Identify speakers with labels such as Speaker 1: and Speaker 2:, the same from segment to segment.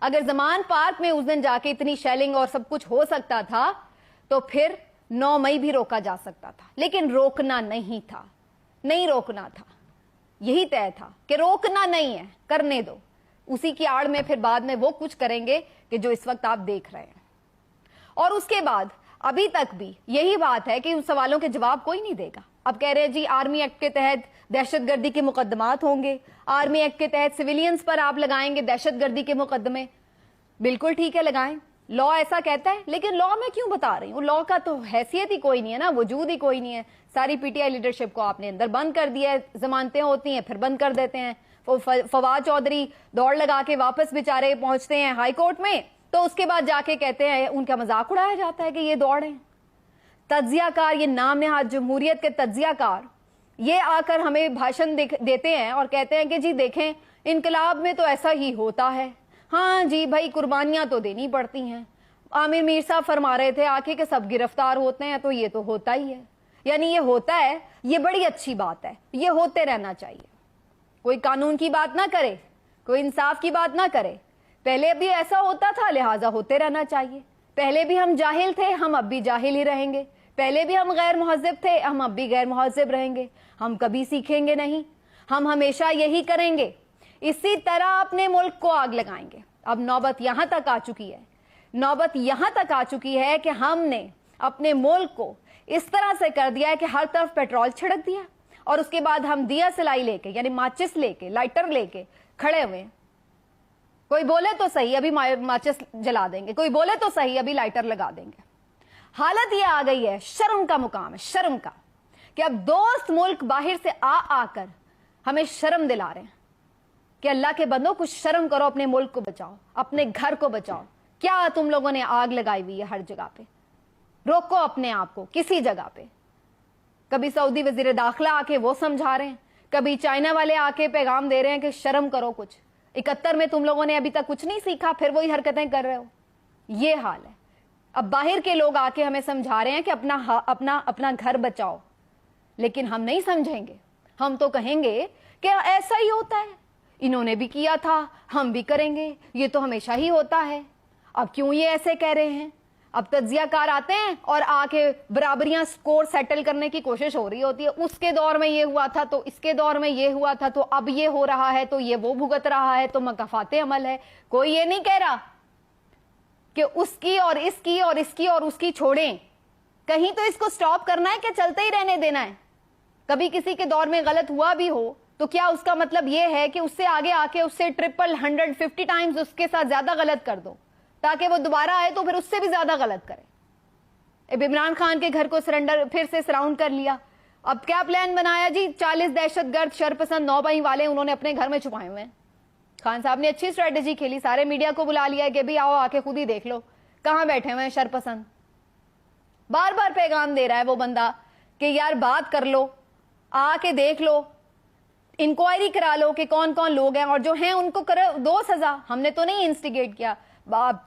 Speaker 1: اگر زمان پارک میں اس دن جا کے اتنی شیلنگ اور سب کچھ ہو سکتا تھا تو پھر 9 مئی بھی روکا جا سکتا تھا، لیکن روکنا نہیں تھا، نہیں روکنا تھا. یہی طے تھا کہ روکنا نہیں ہے، کرنے دو. اسی کی آڑ میں پھر بعد میں وہ کچھ کریں گے کہ جو اس وقت آپ دیکھ رہے ہیں. اور اس کے بعد ابھی تک بھی یہی بات ہے کہ ان سوالوں کے جواب کوئی نہیں دے گا. اب کہہ رہے ہیں جی آرمی ایکٹ کے تحت دہشت گردی کے مقدمات ہوں گے، آرمی ایکٹ کے تحت سویلینز پر آپ لگائیں گے دہشت گردی کے مقدمے. بالکل ٹھیک ہے، لگائیں، لا ایسا کہتا ہے، لیکن لا میں کیوں بتا رہی ہوں؟ لا کا تو حیثیت ہی کوئی نہیں ہے نا، وجود ہی کوئی نہیں ہے. ساری پی ٹی آئی لیڈرشپ کو آپ نے اندر بند کر دیا ہے، ضمانتیں ہوتی ہیں پھر بند کر دیتے ہیں. فواد چودھری دوڑ لگا کے واپس بیچارے پہنچتے ہیں ہائی کورٹ میں، تو اس کے بعد جا کے کہتے ہیں، ان کا مذاق اڑایا جاتا ہے کہ یہ دوڑ ہیں. تجزیہ کار، یہ نام نہاد جمہوریت کے تجزیہ کار، یہ آ کر ہمیں بھاشن دیتے ہیں اور کہتے ہیں کہ جی دیکھیں انقلاب میں تو ایسا ہی ہوتا ہے. ہاں جی بھائی، قربانیاں تو دینی پڑتی ہیں. عامر میر صاحب فرما رہے تھے آ کے کہ سب گرفتار ہوتے ہیں، تو یہ تو ہوتا ہی ہے. یعنی یہ ہوتا ہے، یہ بڑی اچھی بات ہے، یہ ہوتے رہنا چاہیے. کوئی قانون کی بات نہ کرے، کوئی انصاف کی بات نہ کرے. پہلے بھی ایسا ہوتا تھا، لہٰذا ہوتے رہنا چاہیے. پہلے بھی ہم جاہل تھے، ہم اب بھی جاہل ہی رہیں گے. پہلے بھی ہم غیر مہذب تھے، ہم اب بھی غیر مہذب رہیں گے. ہم کبھی سیکھیں گے نہیں، ہم ہمیشہ یہی کریں گے. اسی طرح اپنے ملک کو آگ لگائیں گے. اب نوبت یہاں تک آ چکی ہے، نوبت یہاں تک آ چکی ہے کہ ہم نے اپنے ملک کو اس طرح سے کر دیا ہے کہ ہر طرف پیٹرول چھڑک دیا، اور اس کے بعد ہم دیا سلائی لے کے، یعنی ماچس لے کے، لائٹر لے کے کھڑے ہوئے. کوئی بولے تو صحیح ابھی ماچس جلا دیں گے، کوئی بولے تو صحیح ابھی لائٹر لگا دیں گے. حالت یہ آ گئی ہے، شرم کا مقام ہے، شرم کا، کہ اب دوست ملک باہر سے آ کر ہمیں شرم دلا رہے ہیں کہ اللہ کے بندوں کچھ شرم کرو، اپنے ملک کو بچاؤ، اپنے گھر کو بچاؤ. کیا تم لوگوں نے آگ لگائی ہوئی ہے ہر جگہ پہ؟ روکو اپنے آپ کو کسی جگہ پہ. کبھی سعودی وزیر داخلہ آ کے وہ سمجھا رہے ہیں، کبھی چائنا والے آ کے پیغام دے رہے ہیں کہ شرم کرو کچھ. 71 میں تم لوگوں نے ابھی تک کچھ نہیں سیکھا، پھر وہی حرکتیں کر رہے ہو. یہ حال ہے. اب باہر کے لوگ آ کے ہمیں سمجھا رہے ہیں کہ اپنا گھر بچاؤ، لیکن ہم نہیں سمجھیں گے. ہم تو کہیں گے کہ ایسا ہی ہوتا ہے، انہوں نے بھی کیا تھا، ہم بھی کریں گے، یہ تو ہمیشہ ہی ہوتا ہے. اب کیوں یہ ایسے کہہ رہے ہیں؟ اب تجزیہ کار آتے ہیں اور آ کے برابریاں سکور سیٹل کرنے کی کوشش ہو رہی ہوتی ہے. اس کے دور میں یہ ہوا تھا تو اس کے دور میں یہ ہوا تھا، تو اب یہ ہو رہا ہے تو یہ وہ بھگت رہا ہے، تو مکافات عمل ہے. کوئی یہ نہیں کہہ رہا کہ اس کی اور اس کی اور اس کی اور اس کی چھوڑیں. کہیں تو اس کو سٹاپ کرنا ہے کہ چلتے ہی رہنے دینا ہے؟ کبھی کسی کے دور میں غلط ہوا بھی ہو تو کیا اس کا مطلب یہ ہے کہ اس سے آگے آ کے اس سے 150 ٹائمز اس کے ساتھ زیادہ غلط کر دو تاکہ وہ دوبارہ آئے تو پھر اس سے بھی زیادہ غلط کرے؟ اب عمران خان کے گھر کو سرنڈر پھر سے سراؤنڈ کر لیا. اب کیا پلان بنایا جی؟ 40 دہشت گرد شرپسند 9 مئی والے انہوں نے اپنے گھر میں چھپائے ہوئے ہیں. خان صاحب نے اچھی اسٹریٹجی کھیلی، سارے میڈیا کو بلا لیا کہ بھی آؤ آ کے خود ہی دیکھ لو کہاں بیٹھے ہوئے ہیں شرپسند. بار بار پیغام دے رہا ہے وہ بندہ کہ یار بات کر لو، آ کے دیکھ لو، انکوائری کرا لو کہ کون کون لوگ ہیں، اور جو ہیں ان کو کرو دو سزا. ہم نے تو نہیں انسٹیگیٹ کیا.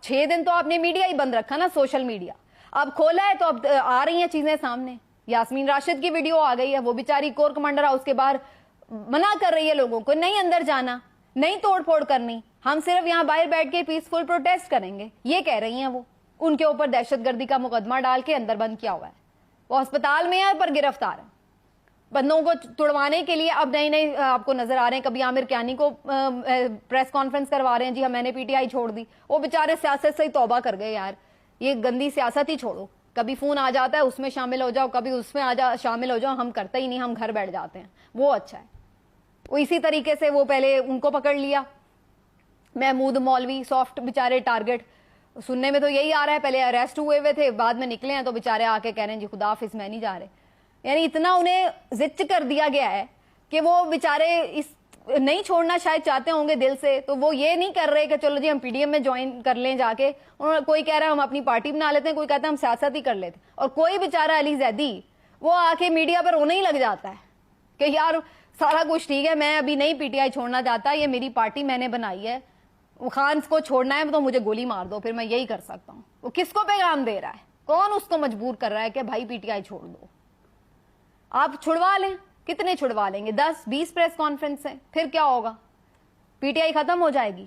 Speaker 1: 6 دن تو آپ نے میڈیا ہی بند رکھا نا، سوشل میڈیا. اب کھولا ہے تو اب آ رہی ہیں چیزیں سامنے. یاسمین راشد کی ویڈیو آ گئی ہے، وہ بیچاری کور کمانڈر ہاؤس کے باہر منع کر رہی ہے لوگوں کو نہیں اندر جانا، نہیں توڑ پھوڑ کرنی، ہم صرف یہاں باہر بیٹھ کے پیسفل پروٹیسٹ کریں گے. یہ کہہ رہی ہیں وہ. ان کے اوپر دہشت گردی کا مقدمہ ڈال کے اندر بند کیا ہوا ہے. وہ ہسپتال میں ہے پر گرفتار ہے. بندوں کو توڑوانے کے لیے اب نئے آپ کو نظر آ رہے ہیں. کبھی عامر کیانی کو پریس کانفرنس کروا رہے ہیں، جی ہم میں نے پی ٹی آئی چھوڑ دی. وہ بیچارے سیاست سے ہی توبہ کر گئے یار، یہ گندی سیاست ہی چھوڑو. کبھی فون آ جاتا ہے اس میں شامل ہو جاؤ، کبھی اس میں شامل ہو جاؤ. ہم کرتے ہی نہیں، ہم گھر بیٹھ جاتے ہیں. وہ اچھا ہے. وہ اسی طریقے سے وہ پہلے ان کو پکڑ لیا، محمود مولوی سافٹ بیچارے ٹارگٹ. سننے میں تو یہی آ رہا ہے پہلے اریسٹ ہوئے تھے، بعد میں نکلے ہیں تو بیچارے آ کے کہہ رہے ہیں جی خدا حافظ میں نہیں جا رہے. یعنی اتنا انہیں زچ کر دیا گیا ہے کہ وہ بیچارے نہیں چھوڑنا شاید چاہتے ہوں گے دل سے. تو وہ یہ نہیں کر رہے کہ چلو جی ہم پی ڈی ایم میں جوائن کر لیں جا کے. کوئی کہہ رہا ہے ہم اپنی پارٹی بنا لیتے ہیں، کوئی کہتا ہے ہم سیاست ہی کر لیتے. اور کوئی بیچارہ علی زیدی وہ آ کے میڈیا پر رونے ہی لگ جاتا ہے کہ یار سارا کچھ ٹھیک ہے، میں ابھی نہیں پی ٹی آئی چھوڑنا چاہتا، یہ میری پارٹی میں نے بنائی ہے، خان کو چھوڑنا ہے تو مجھے گولی مار دو پھر میں یہی کر سکتا ہوں. وہ کس کو پیغام دے رہا ہے؟ کون اس کو مجبور کر رہا ہے کہ بھائی پی ٹی آئی چھوڑ دو؟ آپ چھڑوا لیں، کتنے چھڑوا لیں گے؟ 10-20 پریس کانفرنس ہیں، پھر کیا ہوگا؟ پی ٹی آئی ختم ہو جائے گی.